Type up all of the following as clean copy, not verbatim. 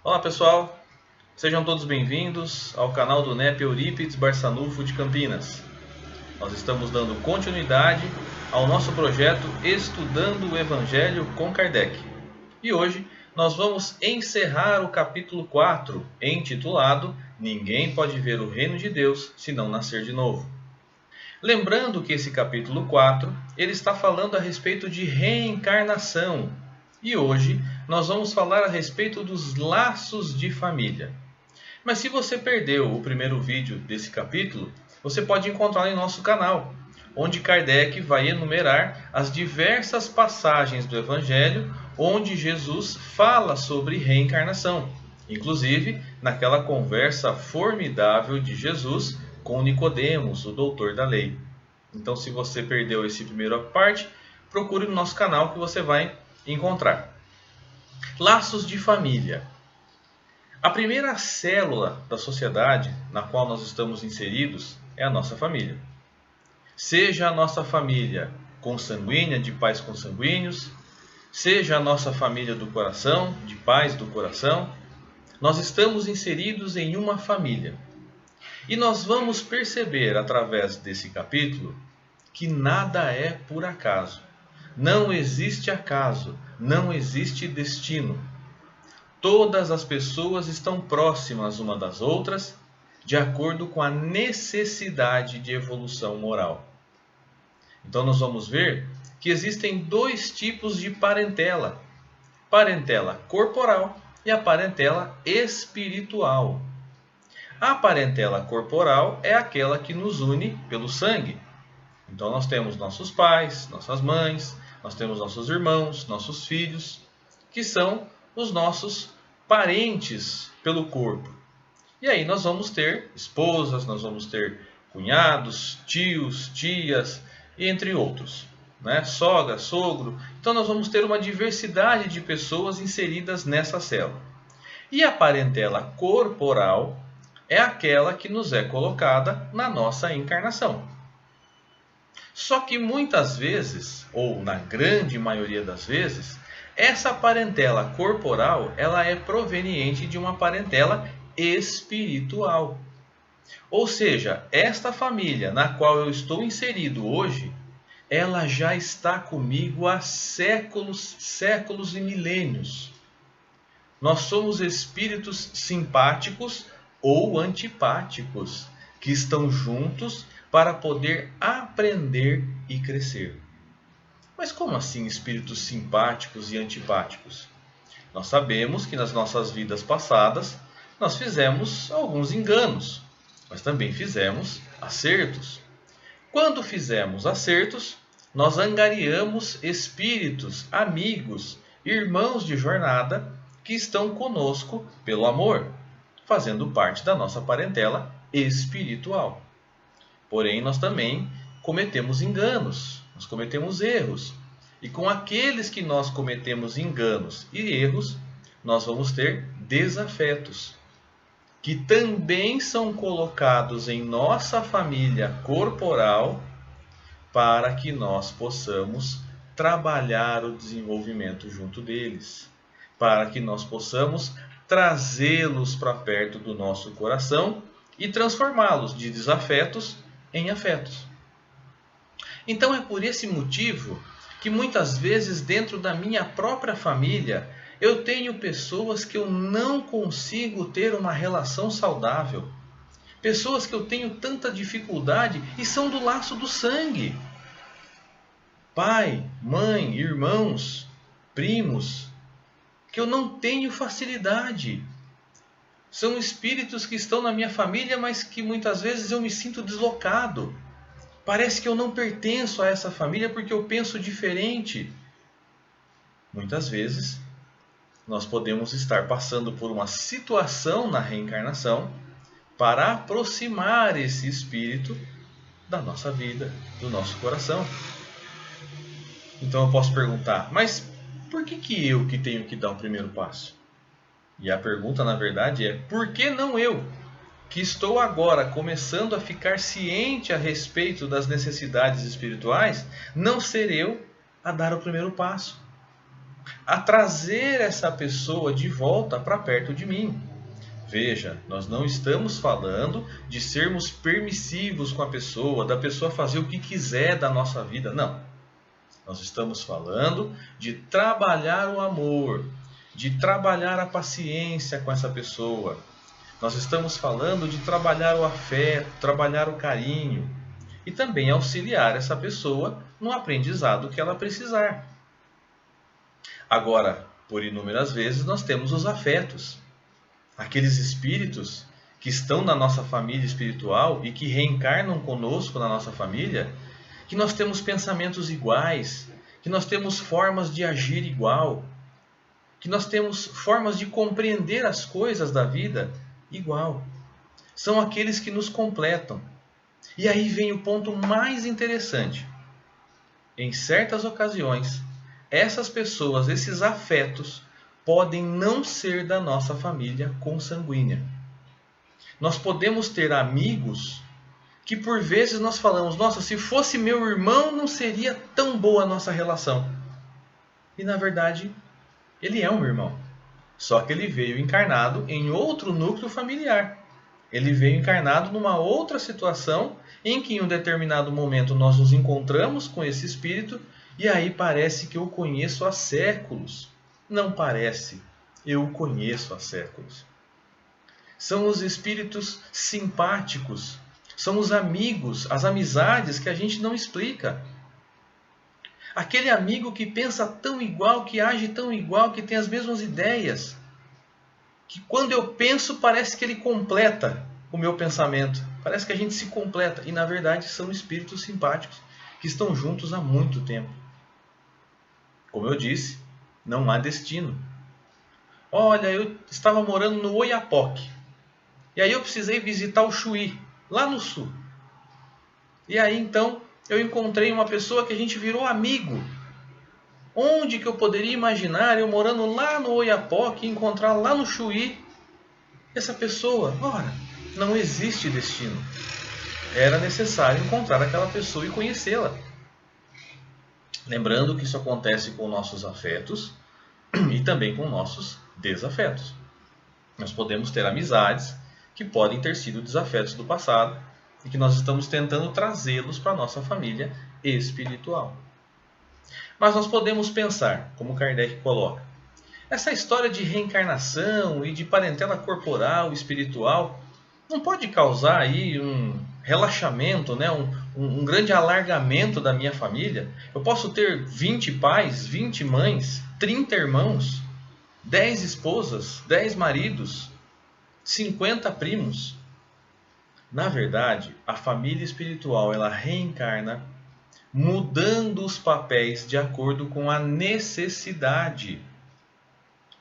Olá pessoal, sejam todos bem-vindos ao canal do NEP Eurípides Barçanufo de Campinas. Nós estamos dando continuidade ao nosso projeto Estudando o Evangelho com Kardec. E hoje nós vamos encerrar o capítulo 4, intitulado Ninguém pode ver o reino de Deus se não nascer de novo. Lembrando que esse capítulo 4, ele está falando a respeito de reencarnação. E hoje nós vamos falar a respeito dos laços de família. Mas se você perdeu o primeiro vídeo desse capítulo, você pode encontrar em nosso canal, onde Kardec vai enumerar as diversas passagens do Evangelho onde Jesus fala sobre reencarnação, inclusive naquela conversa formidável de Jesus com Nicodemos, o doutor da lei. Então, se você perdeu essa primeira parte, procure no nosso canal que você vai encontrar. Laços de família. A primeira célula da sociedade na qual nós estamos inseridos é a nossa família. Seja a nossa família consanguínea, de pais consanguíneos, seja a nossa família do coração, de pais do coração, nós estamos inseridos em uma família. E nós vamos perceber através desse capítulo que nada é por acaso. Não existe acaso, não existe destino. Todas as pessoas estão próximas uma das outras, de acordo com a necessidade de evolução moral. Então nós vamos ver que existem dois tipos de parentela: parentela corporal e a parentela espiritual. A parentela corporal é aquela que nos une pelo sangue. Então nós temos nossos pais, nossas mães, nós temos nossos irmãos, nossos filhos, que são os nossos parentes pelo corpo. E aí nós vamos ter esposas, nós vamos ter cunhados, tios, tias, entre outros, né? Sogra, sogro. Então nós vamos ter uma diversidade de pessoas inseridas nessa célula. E a parentela corporal é aquela que nos é colocada na nossa encarnação. Só que muitas vezes, ou na grande maioria das vezes, essa parentela corporal ela é proveniente de uma parentela espiritual. Ou seja, esta família na qual eu estou inserido hoje, ela já está comigo há séculos, séculos e milênios. Nós somos espíritos simpáticos ou antipáticos, que estão juntos para poder aprender e crescer. Mas como assim espíritos simpáticos e antipáticos? Nós sabemos que nas nossas vidas passadas nós fizemos alguns enganos, mas também fizemos acertos. Quando fizemos acertos, nós angariamos espíritos, amigos, irmãos de jornada que estão conosco pelo amor, fazendo parte da nossa parentela espiritual. Porém, nós também cometemos enganos, nós cometemos erros. E com aqueles que nós cometemos enganos e erros, nós vamos ter desafetos, que também são colocados em nossa família corporal para que nós possamos trabalhar o desenvolvimento junto deles, para que nós possamos trazê-los para perto do nosso coração e transformá-los de desafetos em afetos. Então é por esse motivo que muitas vezes dentro da minha própria família eu tenho pessoas que eu não consigo ter uma relação saudável. Pessoas que eu tenho tanta dificuldade e são do laço do sangue. Pai, mãe, irmãos, primos, que eu não tenho facilidade. São espíritos que estão na minha família, mas que muitas vezes eu me sinto deslocado. Parece que eu não pertenço a essa família porque eu penso diferente. Muitas vezes nós podemos estar passando por uma situação na reencarnação para aproximar esse espírito da nossa vida, do nosso coração. Então eu posso perguntar, mas por que eu que tenho que dar o primeiro passo? E a pergunta, na verdade, é: por que não eu, que estou agora começando a ficar ciente a respeito das necessidades espirituais, não ser eu a dar o primeiro passo? a trazer essa pessoa de volta para perto de mim. Veja, nós não estamos falando de sermos permissivos com a pessoa, da pessoa fazer o que quiser da nossa vida, não. Nós estamos falando de trabalhar o amor, de trabalhar a paciência com essa pessoa. Nós estamos falando de trabalhar o afeto, trabalhar o carinho e também auxiliar essa pessoa no aprendizado que ela precisar. Agora, por inúmeras vezes, nós temos os afetos. Aqueles espíritos que estão na nossa família espiritual e que reencarnam conosco na nossa família, que nós temos pensamentos iguais, que nós temos formas de agir igual, que nós temos formas de compreender as coisas da vida igual. São aqueles que nos completam. E aí vem o ponto mais interessante. Em certas ocasiões, essas pessoas, esses afetos, podem não ser da nossa família consanguínea. Nós podemos ter amigos que por vezes nós falamos, nossa, se fosse meu irmão não seria tão boa a nossa relação. E na verdade, ele é um irmão. Só que ele veio encarnado em outro núcleo familiar. Ele veio encarnado numa outra situação em que em um determinado momento nós nos encontramos com esse espírito e aí parece que eu o conheço há séculos. Não parece, eu o conheço há séculos. São os espíritos simpáticos, são os amigos, as amizades que a gente não explica. Aquele amigo que pensa tão igual, que age tão igual, que tem as mesmas ideias. Que quando eu penso parece que ele completa o meu pensamento. Parece que a gente se completa. E na verdade são espíritos simpáticos que estão juntos há muito tempo. Como eu disse, não há destino. Olha, eu estava morando no Oiapoque. E aí eu precisei visitar o Chuí, lá no sul. E aí então eu encontrei uma pessoa que a gente virou amigo. Onde que eu poderia imaginar eu morando lá no Oiapoque e encontrar lá no Chuí essa pessoa? Ora, não existe destino. Era necessário encontrar aquela pessoa e conhecê-la. Lembrando que isso acontece com nossos afetos e também com nossos desafetos. Nós podemos ter amizades que podem ter sido desafetos do passado e que nós estamos tentando trazê-los para a nossa família espiritual. Mas nós podemos pensar, como Kardec coloca, essa história de reencarnação e de parentela corporal e espiritual não pode causar aí um relaxamento, né? um grande alargamento da minha família? Eu posso ter 20 pais, 20 mães, 30 irmãos, 10 esposas, 10 maridos, 50 primos. Na verdade, a família espiritual ela reencarna mudando os papéis de acordo com a necessidade.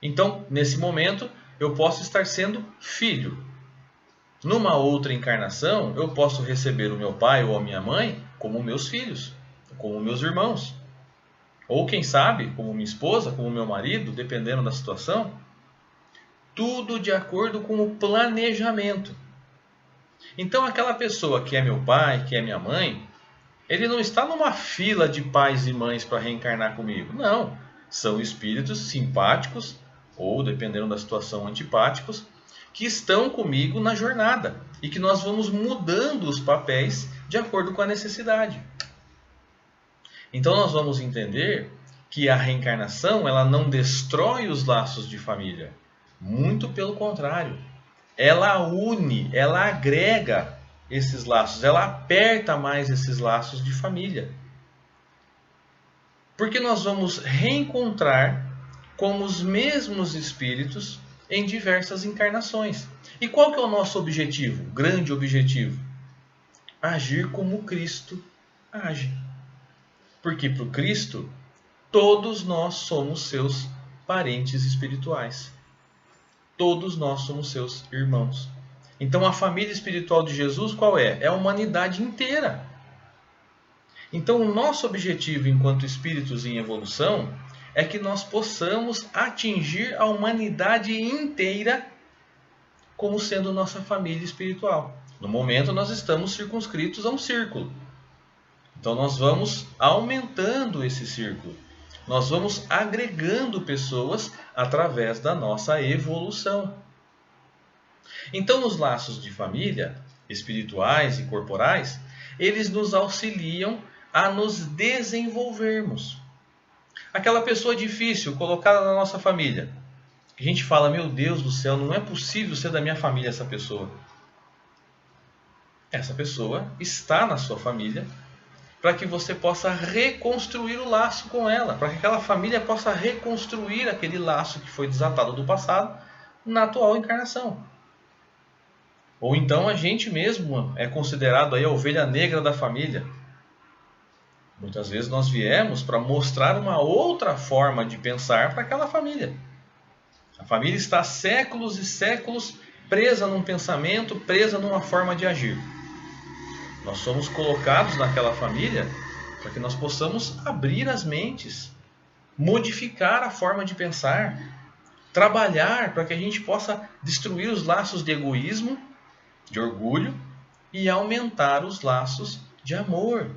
Então, nesse momento, eu posso estar sendo filho. Numa outra encarnação, eu posso receber o meu pai ou a minha mãe como meus filhos, como meus irmãos. Ou, quem sabe, como minha esposa, como meu marido, dependendo da situação. Tudo de acordo com o planejamento. Então, aquela pessoa que é meu pai, que é minha mãe, ele não está numa fila de pais e mães para reencarnar comigo. Não. São espíritos simpáticos, ou, dependendo da situação, antipáticos, que estão comigo na jornada. E que nós vamos mudando os papéis de acordo com a necessidade. Então, nós vamos entender que a reencarnação ela não destrói os laços de família. Muito pelo contrário. Ela une, ela agrega esses laços, ela aperta mais esses laços de família. Porque nós vamos reencontrar com os mesmos espíritos em diversas encarnações. E qual que é o nosso objetivo? Grande objetivo? Agir como Cristo age. Porque para o Cristo, todos nós somos seus parentes espirituais. Todos nós somos seus irmãos. Então a família espiritual de Jesus qual é? É a humanidade inteira. Então o nosso objetivo enquanto espíritos em evolução é que nós possamos atingir a humanidade inteira como sendo nossa família espiritual. No momento nós estamos circunscritos a um círculo. Então nós vamos aumentando esse círculo. Nós vamos agregando pessoas através da nossa evolução. Então, os laços de família, espirituais e corporais, eles nos auxiliam a nos desenvolvermos. Aquela pessoa difícil colocada na nossa família, a gente fala, meu Deus do céu, não é possível ser da minha família essa pessoa. Essa pessoa está na sua família para que você possa reconstruir o laço com ela, para que aquela família possa reconstruir aquele laço que foi desatado do passado na atual encarnação. Ou então a gente mesmo é considerado aí a ovelha negra da família. Muitas vezes nós viemos para mostrar uma outra forma de pensar para aquela família. A família está há séculos e séculos presa num pensamento, presa numa forma de agir. Nós somos colocados naquela família para que nós possamos abrir as mentes, modificar a forma de pensar, trabalhar para que a gente possa destruir os laços de egoísmo, de orgulho e aumentar os laços de amor.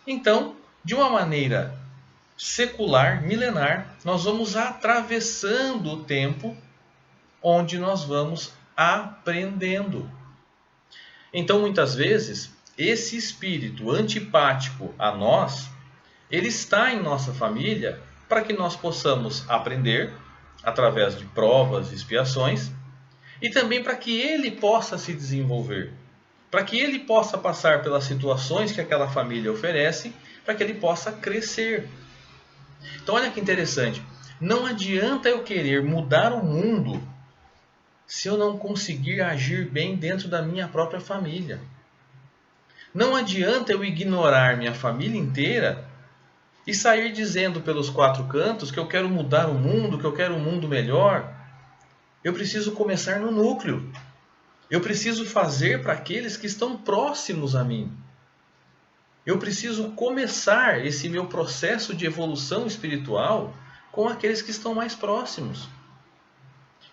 Então, de uma maneira secular, milenar, nós vamos atravessando o tempo onde nós vamos aprendendo. Então, muitas vezes, esse espírito antipático a nós, ele está em nossa família para que nós possamos aprender através de provas e expiações e também para que ele possa se desenvolver, para que ele possa passar pelas situações que aquela família oferece, para que ele possa crescer. Então, olha que interessante. Não adianta eu querer mudar o mundo se eu não conseguir agir bem dentro da minha própria família. Não adianta eu ignorar minha família inteira e sair dizendo pelos quatro cantos que eu quero mudar o mundo, que eu quero um mundo melhor. Eu preciso começar no núcleo. Eu preciso fazer para aqueles que estão próximos a mim. Eu preciso começar esse meu processo de evolução espiritual com aqueles que estão mais próximos.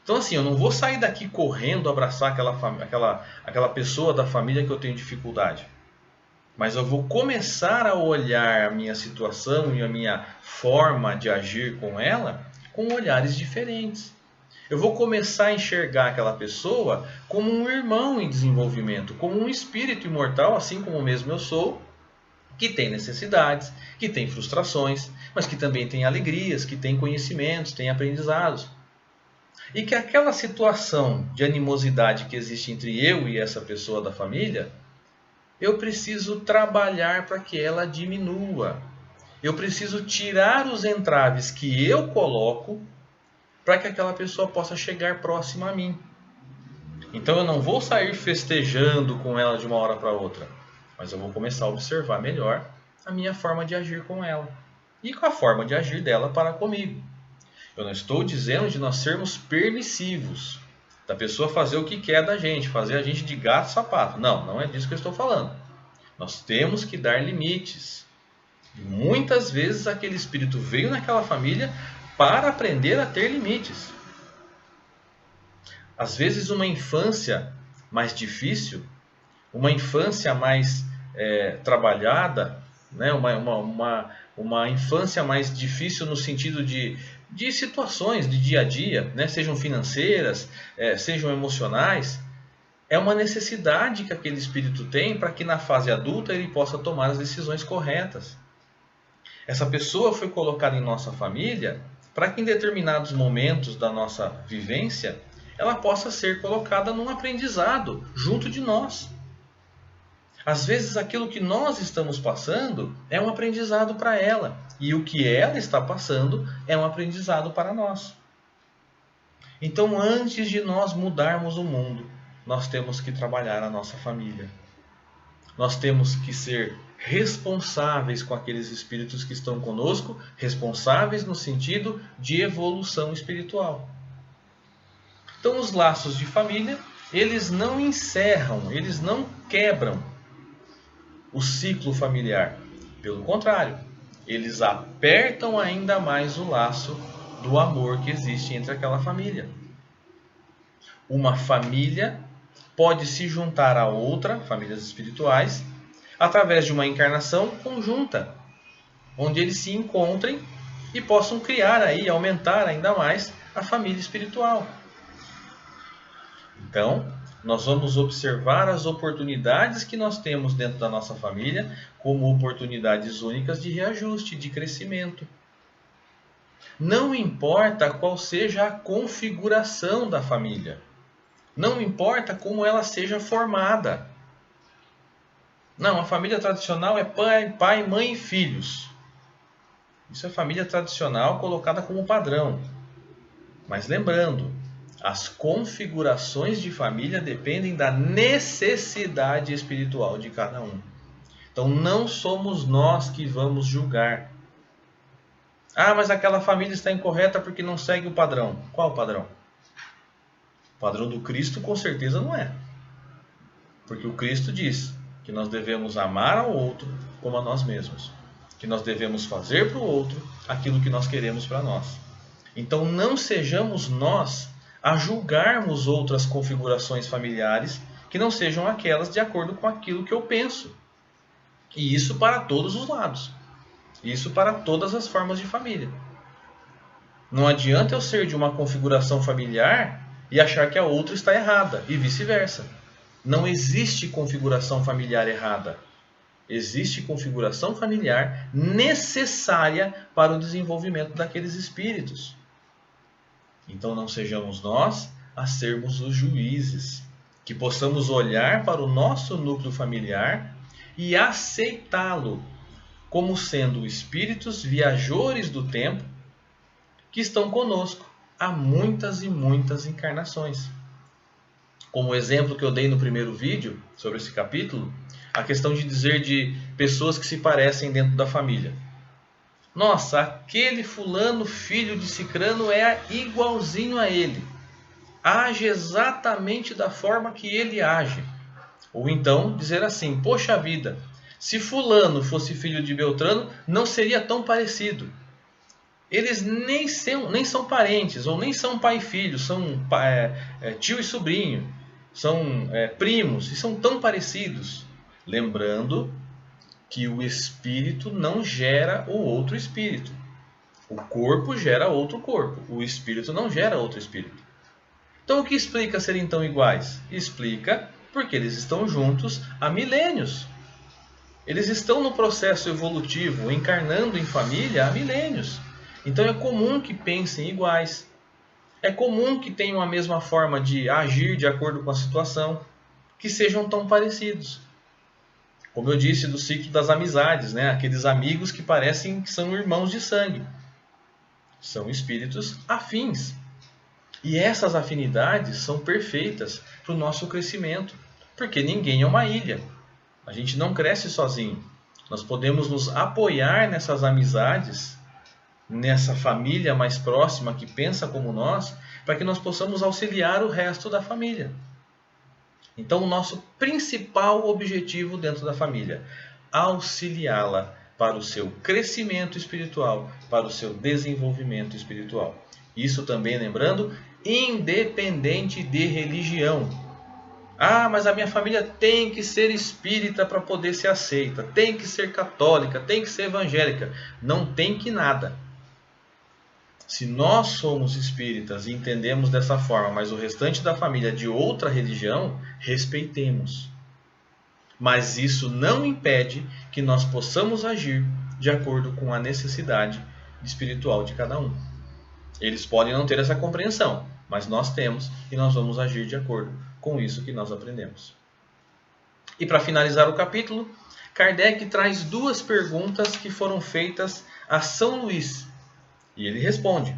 Então assim, eu não vou sair daqui correndo abraçar aquela pessoa da família que eu tenho dificuldade. Mas eu vou começar a olhar a minha situação e a minha forma de agir com ela com olhares diferentes. Eu vou começar a enxergar aquela pessoa como um irmão em desenvolvimento, como um espírito imortal, assim como mesmo eu sou, que tem necessidades, que tem frustrações, mas que também tem alegrias, que tem conhecimentos, tem aprendizados. E que aquela situação de animosidade que existe entre eu e essa pessoa da família, eu preciso trabalhar para que ela diminua. Eu preciso tirar os entraves que eu coloco para que aquela pessoa possa chegar próxima a mim. Então eu não vou sair festejando com ela de uma hora para outra, mas eu vou começar a observar melhor a minha forma de agir com ela e com a forma de agir dela para comigo. Eu não estou dizendo de nós sermos permissivos, da pessoa fazer o que quer da gente, fazer a gente de gato e sapato. Não, não é disso que eu estou falando. Nós temos que dar limites. E muitas vezes aquele espírito veio naquela família para aprender a ter limites. Às vezes uma infância mais difícil, uma infância mais trabalhada, né? uma infância mais difícil no sentido de situações de dia a dia, né? Sejam financeiras, sejam emocionais, é uma necessidade que aquele espírito tem para que na fase adulta ele possa tomar as decisões corretas. Essa pessoa foi colocada em nossa família para que em determinados momentos da nossa vivência ela possa ser colocada num aprendizado junto de nós. Às vezes aquilo que nós estamos passando é um aprendizado para ela, e o que ela está passando é um aprendizado para nós. Então, antes de nós mudarmos o mundo, nós temos que trabalhar a nossa família. Nós temos que ser responsáveis com aqueles espíritos que estão conosco, responsáveis no sentido de evolução espiritual. Então, os laços de família, eles não encerram, eles não quebram o ciclo familiar. Pelo contrário, eles apertam ainda mais o laço do amor que existe entre aquela família. Uma família pode se juntar a outra, famílias espirituais, através de uma encarnação conjunta. onde eles se encontrem e possam criar aí, aumentar ainda mais a família espiritual. Então, nós vamos observar as oportunidades que nós temos dentro da nossa família como oportunidades únicas de reajuste, de crescimento. Não importa qual seja a configuração da família. Não importa como ela seja formada. Não, a família tradicional é pai, mãe e filhos. Isso é família tradicional colocada como padrão. Mas lembrando, as configurações de família dependem da necessidade espiritual de cada um. Então não somos nós que vamos julgar. Ah, mas aquela família está incorreta porque não segue o padrão. Qual o padrão? O padrão do Cristo com certeza não é. Porque o Cristo diz que nós devemos amar ao outro como a nós mesmos. Que nós devemos fazer para o outro aquilo que nós queremos para nós. Então não sejamos nós a julgarmos outras configurações familiares que não sejam aquelas de acordo com aquilo que eu penso. E isso para todos os lados. Isso para todas as formas de família. Não adianta eu ser de uma configuração familiar e achar que a outra está errada, e vice-versa. Não existe configuração familiar errada. Existe configuração familiar necessária para o desenvolvimento daqueles espíritos. Então não sejamos nós a sermos os juízes, que possamos olhar para o nosso núcleo familiar e aceitá-lo como sendo espíritos viajores do tempo que estão conosco há muitas e muitas encarnações. Como exemplo que eu dei no primeiro vídeo sobre esse capítulo, a questão de dizer de pessoas que se parecem dentro da família. Nossa, aquele fulano, filho de cicrano, é igualzinho a ele. Age exatamente da forma que ele age. Ou então dizer assim, poxa vida, se fulano fosse filho de Beltrano, não seria tão parecido. Eles nem são parentes, ou nem são pai e filho, são tio e sobrinho, são primos, e são tão parecidos. Lembrando que o espírito não gera o outro espírito. O corpo gera outro corpo, o espírito não gera outro espírito. Então o que explica serem tão iguais? Explica porque eles estão juntos há milênios. Eles estão no processo evolutivo, encarnando em família há milênios. Então é comum que pensem iguais. É comum que tenham a mesma forma de agir de acordo com a situação, que sejam tão parecidos. Como eu disse do ciclo das amizades, né? Aqueles amigos que parecem que são irmãos de sangue. São espíritos afins. E essas afinidades são perfeitas para o nosso crescimento, porque ninguém é uma ilha. A gente não cresce sozinho. Nós podemos nos apoiar nessas amizades, nessa família mais próxima que pensa como nós, para que nós possamos auxiliar o resto da família. Então, o nosso principal objetivo dentro da família, auxiliá-la para o seu crescimento espiritual, para o seu desenvolvimento espiritual. Isso também, lembrando, independente de religião. Ah, mas a minha família tem que ser espírita para poder ser aceita, tem que ser católica, tem que ser evangélica. Não tem que nada. Se nós somos espíritas e entendemos dessa forma, mas o restante da família é de outra religião, respeitemos. Mas isso não impede que nós possamos agir de acordo com a necessidade espiritual de cada um. Eles podem não ter essa compreensão, mas nós temos e nós vamos agir de acordo com isso que nós aprendemos. E para finalizar o capítulo, Kardec traz duas perguntas que foram feitas a São Luís. E ele responde.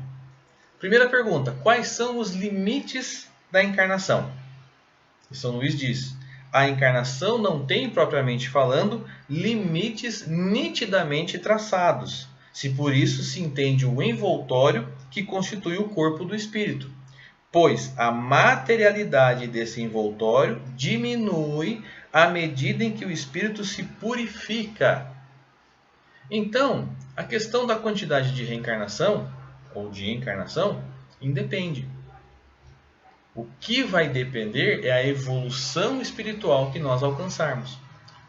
Primeira pergunta, quais são os limites da encarnação? E São Luís diz, a encarnação não tem, propriamente falando, limites nitidamente traçados, se por isso se entende o envoltório que constitui o corpo do espírito, pois a materialidade desse envoltório diminui à medida em que o espírito se purifica. Então, a questão da quantidade de reencarnação ou de encarnação independe. O que vai depender é a evolução espiritual que nós alcançarmos.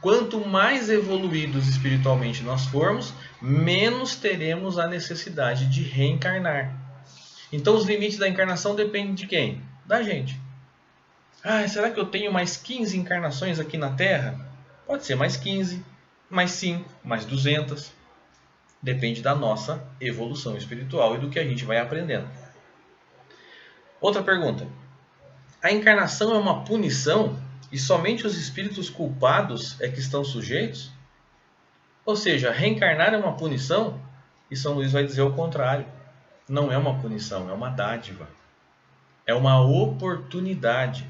Quanto mais evoluídos espiritualmente nós formos, menos teremos a necessidade de reencarnar. Então os limites da encarnação dependem de quem? Da gente. Será que eu tenho mais 15 encarnações aqui na Terra? Pode ser mais 15, mais 5, mais 200. Depende da nossa evolução espiritual e do que a gente vai aprendendo. Outra pergunta. A encarnação é uma punição e somente os espíritos culpados é que estão sujeitos? Ou seja, reencarnar é uma punição? E São Luís vai dizer o contrário. Não é uma punição, é uma dádiva. É uma oportunidade.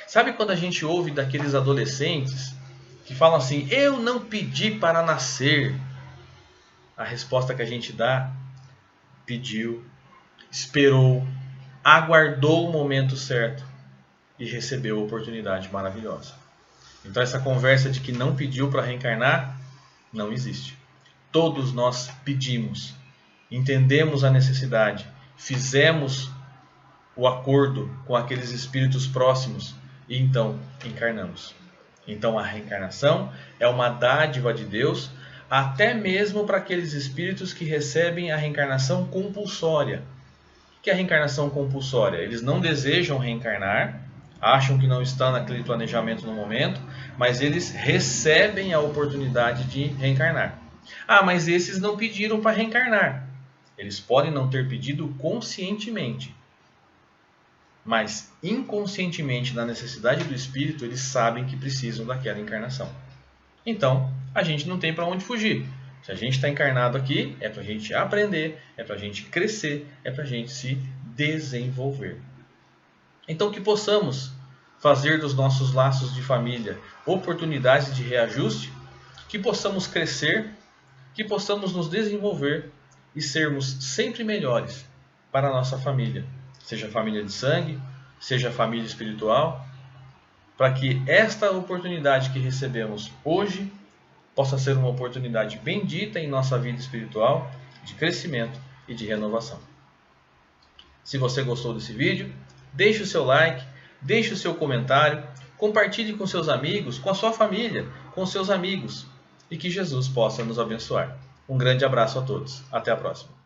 Sabe quando a gente ouve daqueles adolescentes que falam assim, eu não pedi para nascer? A resposta que a gente dá, pediu, esperou, aguardou o momento certo e recebeu a oportunidade maravilhosa. Então essa conversa de que não pediu para reencarnar, não existe. Todos nós pedimos, entendemos a necessidade, fizemos o acordo com aqueles espíritos próximos e então encarnamos. Então a reencarnação é uma dádiva de Deus, até mesmo para aqueles espíritos que recebem a reencarnação compulsória. O que é a reencarnação compulsória? Eles não desejam reencarnar, acham que não estão naquele planejamento no momento, mas eles recebem a oportunidade de reencarnar. Mas esses não pediram para reencarnar. Eles podem não ter pedido conscientemente, mas inconscientemente, na necessidade do espírito, eles sabem que precisam daquela encarnação. Então, a gente não tem para onde fugir. Se a gente está encarnado aqui, é para a gente aprender, é para a gente crescer, é para a gente se desenvolver. Então, que possamos fazer dos nossos laços de família oportunidades de reajuste, que possamos crescer, que possamos nos desenvolver e sermos sempre melhores para a nossa família, seja família de sangue, seja família espiritual, para que esta oportunidade que recebemos hoje possa ser uma oportunidade bendita em nossa vida espiritual, de crescimento e de renovação. Se você gostou desse vídeo, deixe o seu like, deixe o seu comentário, compartilhe com seus amigos, com a sua família, com seus amigos, e que Jesus possa nos abençoar. Um grande abraço a todos. Até a próxima.